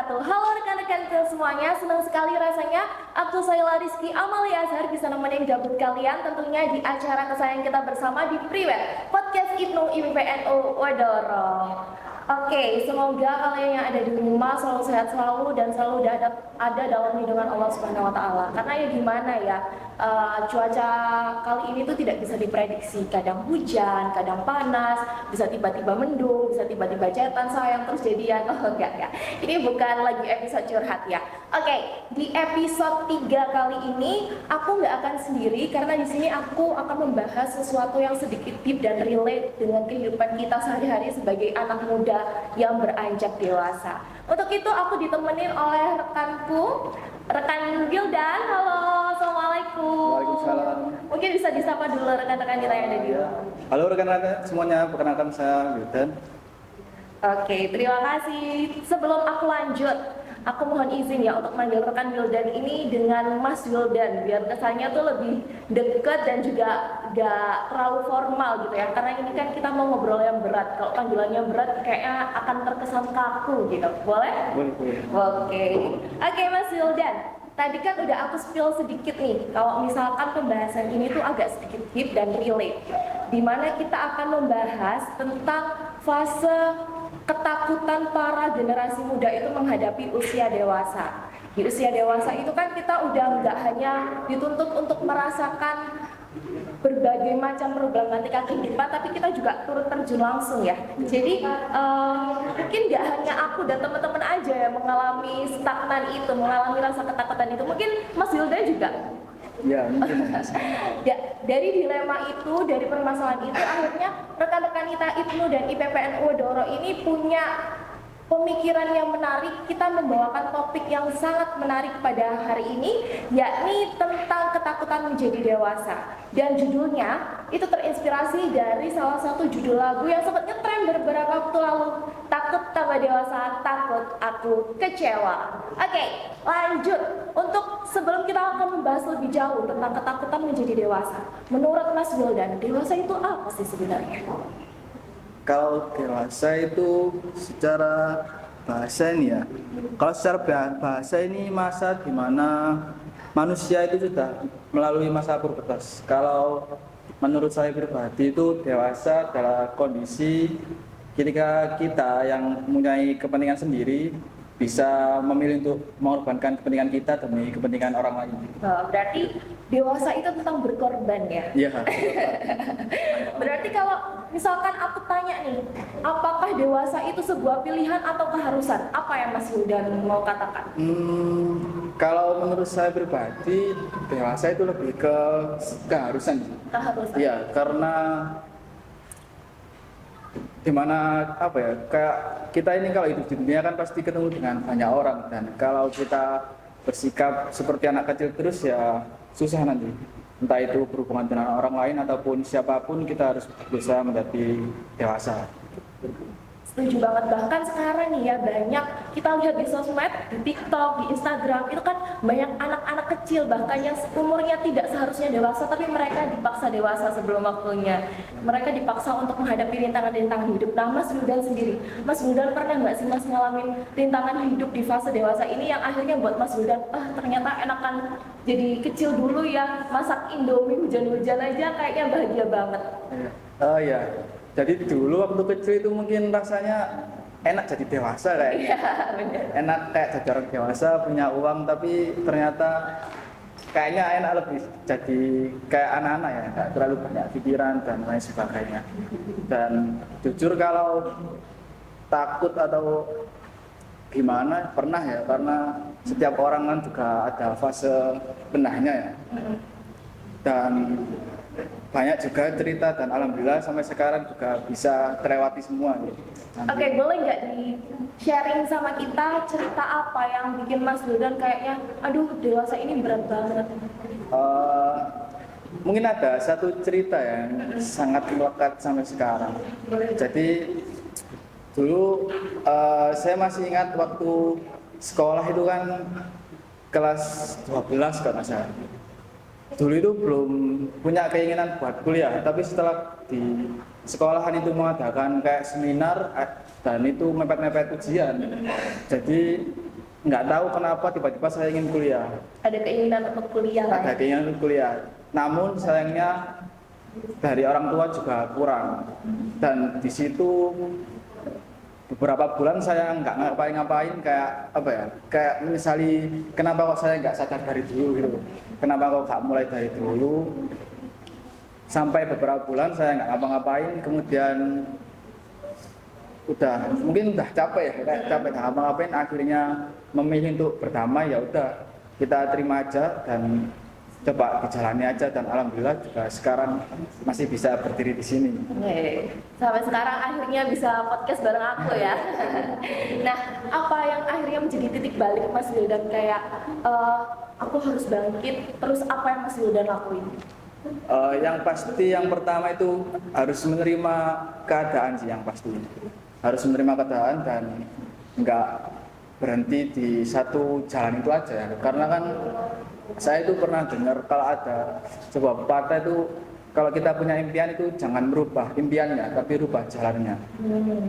wabarakatuh. Halo rekan-rekan semuanya, senang sekali rasanya aku Sayla Rizky Amalia Azhar bisa nemenin gabut kalian tentunya di acara kesayangan kita bersama di Priwet Podcast Ibnu IPPNU Wadoro. Oke, semoga kalian yang ada di rumah selalu sehat selalu dan selalu ada dalam lindungan Allah Subhanahu wa taala. Karena ya gimana ya, cuaca kali ini tuh tidak bisa diprediksi. Kadang hujan, kadang panas, bisa tiba-tiba mendung, bisa tiba-tiba cetan sayang terus jadian. Oh enggak. Ini bukan lagi episode curhat ya. Oke, di episode 3 kali ini aku nggak akan sendiri karena di sini aku akan membahas sesuatu yang sedikit deep dan relate dengan kehidupan kita sehari-hari sebagai anak muda yang beranjak dewasa. Untuk itu aku ditemenin oleh rekan Gildan. Halo, assalamualaikum. Waalaikumsalam. Mungkin bisa disapa dulu rekan-rekan kita yang ada di rumah. Halo rekan-rekan semuanya, perkenalkan saya Wildan. Oke, terima kasih. Sebelum aku lanjut, aku mohon izin ya untuk manggil rekan Wildan ini dengan Mas Wildan biar kesannya tuh lebih deket dan juga gak terlalu formal gitu ya. Karena ini kan kita mau ngobrol yang berat. Kalau panggilannya berat kayaknya akan terkesan kaku gitu. Boleh? Boleh. Oke, Mas Wildan. Tadi kan udah aku spill sedikit nih, kalau misalkan pembahasan ini tuh agak sedikit deep dan relate, dimana kita akan membahas tentang fase ketakutan para generasi muda itu menghadapi usia dewasa. Di usia dewasa itu kan kita udah nggak hanya dituntut untuk merasakan berbagai macam problematika kehidupan, tapi kita juga turut terjun langsung ya. Jadi mungkin nggak hanya aku dan teman-teman aja yang mengalami stagnan itu, mengalami rasa ketakutan itu. Mungkin Mas Hilda juga. Ya, mungkin. Ya, dari dilema itu, dari permasalahan itu, akhirnya rekan-rekan kita IPNU dan IPPNU Wadoro ini punya pemikiran yang menarik. Kita membawakan topik yang sangat menarik pada hari ini, yakni tentang ketakutan menjadi dewasa. Dan judulnya itu terinspirasi dari salah satu judul lagu yang sempat ngetren beberapa waktu lalu, Takut Tambah Dewasa, Takut Aku Kecewa. Oke, lanjut. Untuk sebelum kita akan membahas lebih jauh tentang ketakutan menjadi dewasa, menurut Mas Wildan, dewasa itu apa sih sebenarnya? Kalau dewasa itu secara bahasa ini ya. Kalau secara bahasa ini masa di mana manusia itu sudah melalui masa pubertas. Kalau menurut saya pribadi itu dewasa adalah kondisi ketika kita yang mempunyai kepentingan sendiri bisa memilih untuk mengorbankan kepentingan kita demi kepentingan orang lain. Berarti dewasa itu tentang berkorban ya? Iya. Berarti kalau misalkan aku tanya nih, apakah dewasa itu sebuah pilihan atau keharusan? Apa yang Mas Wildan mau katakan? Kalau menurut saya pribadi, dewasa itu lebih ke keharusan. Keharusan? Iya, karena dimana apa ya, kayak kita ini kalau hidup di dunia kan pasti ketemu dengan banyak orang, dan kalau kita bersikap seperti anak kecil terus ya susah nanti, entah itu berhubungan dengan orang lain ataupun siapapun, kita harus berusaha menjadi dewasa. Setuju banget, bahkan sekarang nih ya banyak kita lihat di sosmed, di TikTok, di Instagram itu kan banyak anak-anak kecil bahkan yang umurnya tidak seharusnya dewasa tapi mereka dipaksa dewasa sebelum waktunya. Mereka dipaksa untuk menghadapi rintangan-rintangan hidup. Nah, Mas Wildan sendiri, Mas Wildan pernah nggak sih Mas ngalamin rintangan hidup di fase dewasa ini yang akhirnya buat Mas Wildan, ternyata enakan jadi kecil dulu ya, masak Indomie hujan-hujan aja kayaknya bahagia banget. Oh iya. Jadi dulu waktu kecil itu mungkin rasanya enak jadi dewasa kayak. Iya, benar. Enak kayak jadi orang dewasa, punya uang, tapi ternyata kayaknya enak lebih jadi kayak anak-anak ya, nggak terlalu banyak pikiran dan lain sebagainya. Dan jujur kalau takut atau gimana pernah ya, karena setiap orang kan juga ada fase benahnya ya. Dan banyak juga cerita dan alhamdulillah sampai sekarang juga bisa terlewati semua gitu. Oke, boleh nggak di-sharing sama kita cerita apa yang bikin Mas Wildan kayaknya, aduh dewasa ini berat banget? Mungkin ada satu cerita yang sangat melekat sampai sekarang. Jadi dulu saya masih ingat waktu sekolah itu kan kelas 12 kalau nggak salah. Dulu itu belum punya keinginan buat kuliah, tapi setelah di sekolahan itu mengadakan kayak seminar dan itu mepet-mepet ujian, jadi nggak tahu kenapa tiba-tiba saya ingin kuliah. Ada keinginan untuk kuliah lah Ada ya? keinginan untuk kuliah. Namun sayangnya dari orang tua juga kurang. Dan di situ beberapa bulan saya nggak ngapain-ngapain, kayak apa ya? Kayak misalnya kenapa kok saya nggak sadar dari dulu gitu. Kenapa kok nggak mulai dari dulu? Sampai beberapa bulan saya nggak ngapa-ngapain, kemudian mungkin udah capek ya, kayak capek nggak ngapa-ngapain, akhirnya memilih untuk berdamai. Ya udah, kita terima aja dan coba dijalani aja, dan alhamdulillah juga sekarang masih bisa berdiri di sini. Oke. Sampai sekarang akhirnya bisa podcast bareng aku ya. Nah, apa yang akhirnya menjadi titik balik Mas Wildan kayak aku harus bangkit, terus apa yang Mas Wildan lakuin? Yang pasti yang pertama itu harus menerima keadaan sih, yang pasti harus menerima keadaan dan nggak berhenti di satu jalan itu aja ya. Karena kan saya itu pernah dengar kalau ada sebuah pepatah itu, kalau kita punya impian itu jangan merubah impiannya tapi rubah jalannya.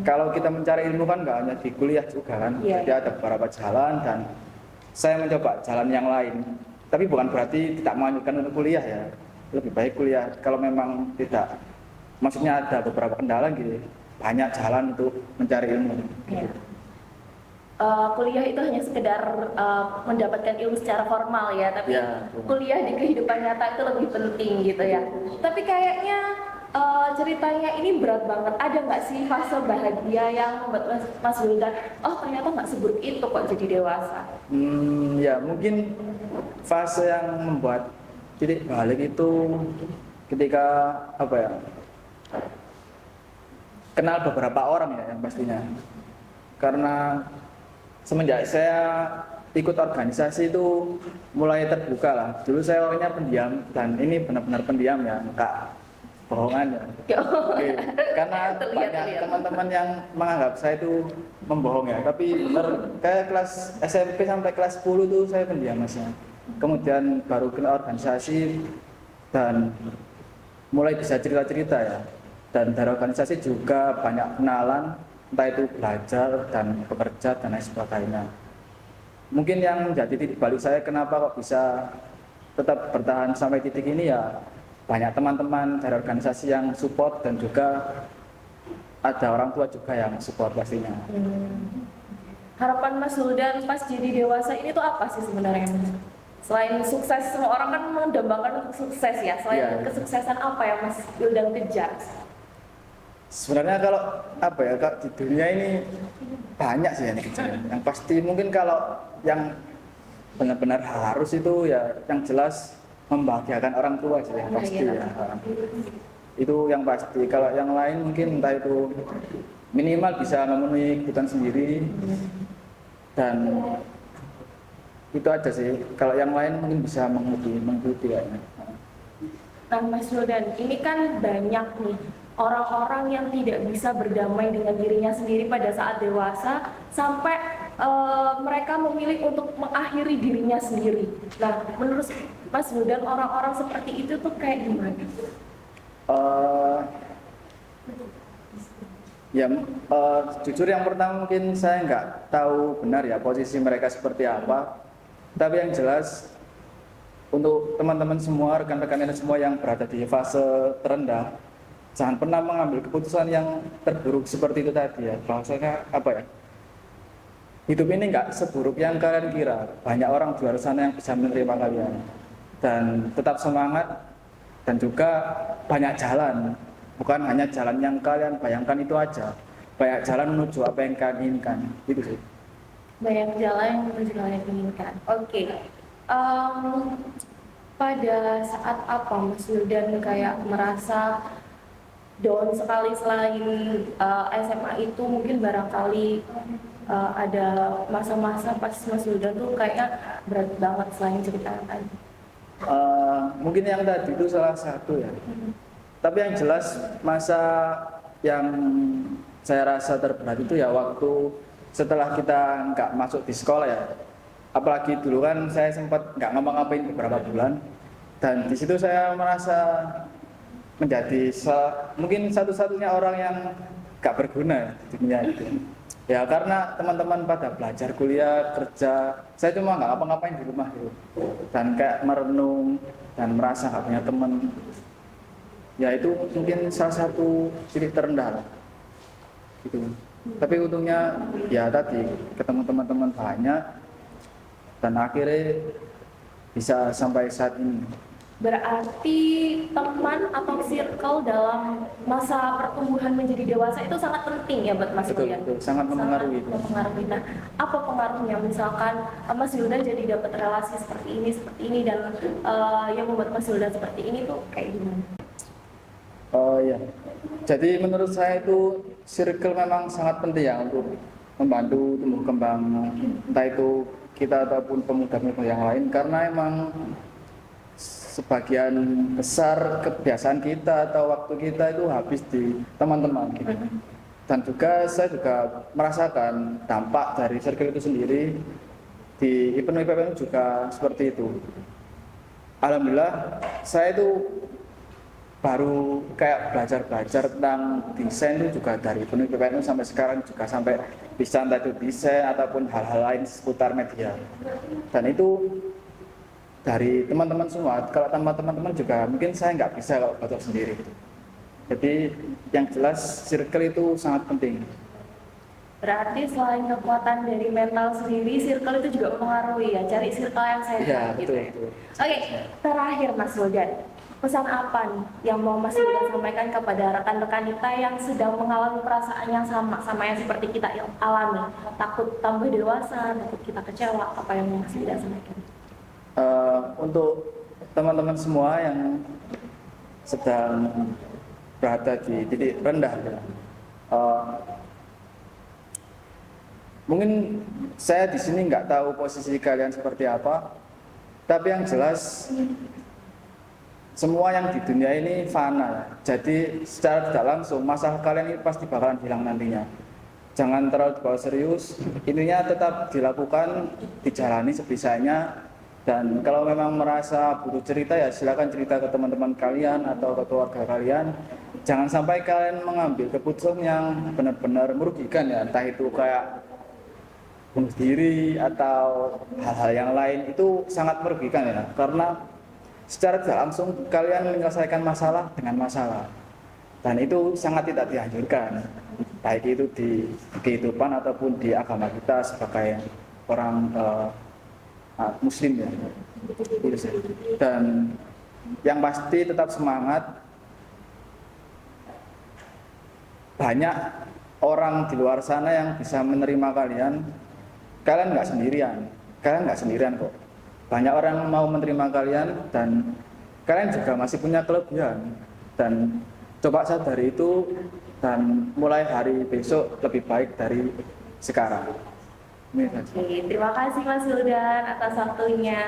Kalau kita mencari ilmu kan nggak hanya di kuliah juga kan, jadi ada beberapa jalan dan saya mencoba jalan yang lain. Tapi bukan berarti tidak melanjutkan untuk kuliah ya, lebih baik kuliah. Kalau memang tidak, maksudnya ada beberapa kendala gitu, banyak jalan untuk mencari ilmu. Ya. Kuliah itu hanya sekedar mendapatkan ilmu secara formal ya, tapi Ya, kuliah di kehidupan nyata itu lebih penting gitu ya. Tapi kayaknya ceritanya ini berat banget. Ada nggak sih fase bahagia yang membuat Mas Wildan, oh ternyata nggak seburuk itu kok jadi dewasa? Ya mungkin fase yang membuat titik balik itu ketika apa ya, kenal beberapa orang ya, yang pastinya. Karena semenjak saya ikut organisasi itu mulai terbuka lah. Dulu saya orangnya pendiam, dan ini benar-benar pendiam ya, enggak bohongan ya. Oke. Karena banyak teman-teman yang menganggap saya itu membohong ya, tapi benar, kayak kelas SMP sampai kelas 10 tuh saya pendiam masnya. Kemudian baru kenal organisasi dan mulai bisa cerita-cerita ya. Dan dari organisasi juga banyak kenalan, entah itu belajar dan bekerja dan lain sebagainya. Mungkin yang menjadi titik balik saya kenapa kok bisa tetap bertahan sampai titik ini ya, banyak teman-teman dari organisasi yang support dan juga ada orang tua juga yang support pastinya. Harapan Mas Wildan pas jadi dewasa ini tuh apa sih sebenarnya? Selain sukses, semua orang kan mendambakan untuk sukses ya. Selain kesuksesan apa yang Mas Wildan kejar? Sebenarnya kalau apa ya, Kak, di dunia ini banyak sih yang dikejar. Yang pasti mungkin kalau yang benar-benar harus itu ya, yang jelas membahagiakan orang tua sih yang pasti ya. Itu yang pasti. Kalau yang lain mungkin entah itu minimal bisa memenuhi kebutuhan sendiri, dan itu aja sih. Kalau yang lain mungkin bisa mengikuti kayaknya. Nah Mas Wildan, ini kan banyak nih orang-orang yang tidak bisa berdamai dengan dirinya sendiri pada saat dewasa, sampai mereka memilih untuk mengakhiri dirinya sendiri. Nah, menurut Mas Wildan, orang-orang seperti itu tuh kayak gimana? Jujur yang pertama mungkin saya nggak tahu benar ya posisi mereka seperti apa. Tapi yang jelas untuk teman-teman semua, rekan-rekan semua yang berada di fase terendah, jangan pernah mengambil keputusan yang terburuk seperti itu tadi ya. Bahwasanya apa ya, hidup ini nggak seburuk yang kalian kira. Banyak orang di luar sana yang bisa menerima kalian, dan tetap semangat. Dan juga banyak jalan, bukan hanya jalan yang kalian bayangkan itu aja. Banyak jalan menuju apa yang kalian inginkan, itu sih. Banyak jalan yang menuju yang kalian inginkan. Oke. Pada saat apa Mas Wildan kayak merasa down sekali selain SMA itu, mungkin barangkali ada masa-masa pas Mas Wildan tuh kayaknya berat banget selain cerita tadi? Mungkin yang tadi itu salah satu ya. Tapi yang jelas masa yang saya rasa terberat itu ya waktu setelah kita nggak masuk di sekolah ya. Apalagi dulu kan saya sempat nggak ngapa-ngapain beberapa bulan, dan di situ saya merasa menjadi mungkin satu-satunya orang yang nggak berguna di dunia itu. Ya karena teman-teman pada belajar, kuliah, kerja, saya cuma nggak ngapa-ngapain di rumah gitu. Dan kayak merenung dan merasa nggak punya teman. Ya itu mungkin salah satu titik terendah lah. Gitu. Tapi untungnya ya tadi ketemu teman-teman banyak dan akhirnya bisa sampai saat ini. Berarti teman atau circle dalam masa pertumbuhan menjadi dewasa itu sangat penting ya buat Mas Betul, Wildan? betul. Sangat mempengaruhi. Mempengaruhi. Nah, apa pengaruhnya? Misalkan Mas Wildan jadi dapat relasi seperti ini dan yang membuat Mas Wildan seperti ini tuh kayak gimana? Oh ya, jadi menurut saya itu circle memang sangat penting ya untuk membantu tumbuh kembang entah itu kita ataupun pemuda-pemuda yang lain, karena emang sebagian besar kebiasaan kita atau waktu kita itu habis di teman-teman gitu. Dan juga saya juga merasakan dampak dari circle itu sendiri di event juga seperti itu. Alhamdulillah saya itu baru kayak belajar tentang desain itu juga dari event PPNU sampai sekarang juga sampai bisa entah itu desain ataupun hal-hal lain seputar media. Dan itu dari teman-teman semua. Kalau tanpa teman-teman juga mungkin saya nggak bisa kalau belajar sendiri. Jadi yang jelas circle itu sangat penting. Berarti selain kekuatan dari mental sendiri, circle itu juga mempengaruhi ya. Cari circle yang sehat Ya, gitu. betul. Oke, terakhir Mas Wildan, pesan apa nih yang mau Mas Wildan sampaikan kepada rekan-rekan kita yang sedang mengalami perasaan yang sama yang seperti kita alami? Takut tambah dewasa, takut kita kecewa, apa yang mau Mas Wildan sampaikan? Untuk teman-teman semua yang sedang berada di titik rendah ya. Mungkin saya di sini nggak tahu posisi kalian seperti apa, tapi yang jelas semua yang di dunia ini fana. Jadi secara tidak langsung masalah kalian ini pasti bakalan hilang nantinya. Jangan terlalu dibawa serius, intinya tetap dilakukan, dijalani sebisanya. Dan kalau memang merasa butuh cerita ya silakan cerita ke teman-teman kalian atau ke keluarga kalian. Jangan sampai kalian mengambil keputusan yang benar-benar merugikan ya, entah itu kayak bunuh diri atau hal-hal yang lain, itu sangat merugikan ya, karena secara tidak langsung kalian menyelesaikan masalah dengan masalah, dan itu sangat tidak dianjurkan, baik itu di kehidupan ataupun di agama kita sebagai orang muslim ya. Dan yang pasti tetap semangat. Banyak orang di luar sana yang bisa menerima kalian. Kalian nggak sendirian kok. Banyak orang yang mau menerima kalian dan kalian juga masih punya kelebihan. Dan coba sadari itu dan mulai hari besok lebih baik dari sekarang. Oke, terima kasih Mas Wildan atas waktunya.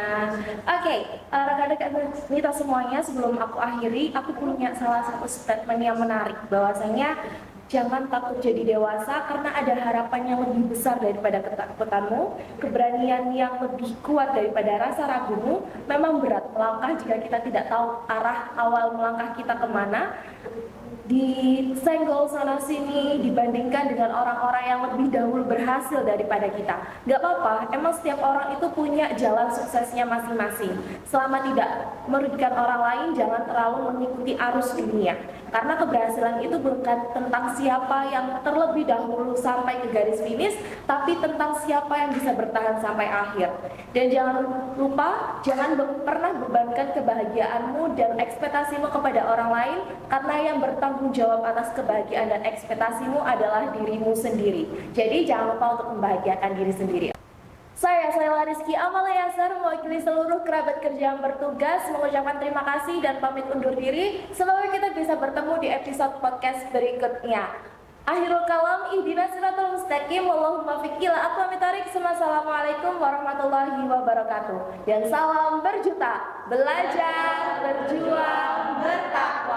Oke, rekan-rekan kita semuanya, sebelum aku akhiri, aku punya salah satu statement yang menarik, bahwasanya jangan takut jadi dewasa karena ada harapan yang lebih besar daripada ketakutanmu, keberanian yang lebih kuat daripada rasa ragumu. Memang berat melangkah jika kita tidak tahu arah awal melangkah kita kemana, disenggol sana sini dibandingkan dengan orang-orang yang lebih dahulu berhasil daripada kita. Gak apa-apa, emang setiap orang itu punya jalan suksesnya masing-masing. Selama tidak merugikan orang lain, jangan terlalu mengikuti arus dunia. Karena keberhasilan itu bukan tentang siapa yang terlebih dahulu sampai ke garis finish, tapi tentang siapa yang bisa bertahan sampai akhir. Dan jangan lupa, jangan pernah bebankan kebahagiaanmu dan ekspektasimu kepada orang lain, karena yang bertanggung jawab atas kebahagiaan dan ekspektasimu adalah dirimu sendiri. Jadi jangan lupa untuk membahagiakan diri sendiri. Saya Rizky Amalia Azhar, mewakili seluruh kerabat kerja yang bertugas, mengucapkan terima kasih dan pamit undur diri. Semoga kita bisa bertemu di episode podcast berikutnya. Akhirul kalam, ihdinas siratal mustaqim, wallahumma fiq ila aqwamit thariq. Assalamualaikum warahmatullahi wabarakatuh. Dan salam berjuta, belajar, berjuang, bertakwa.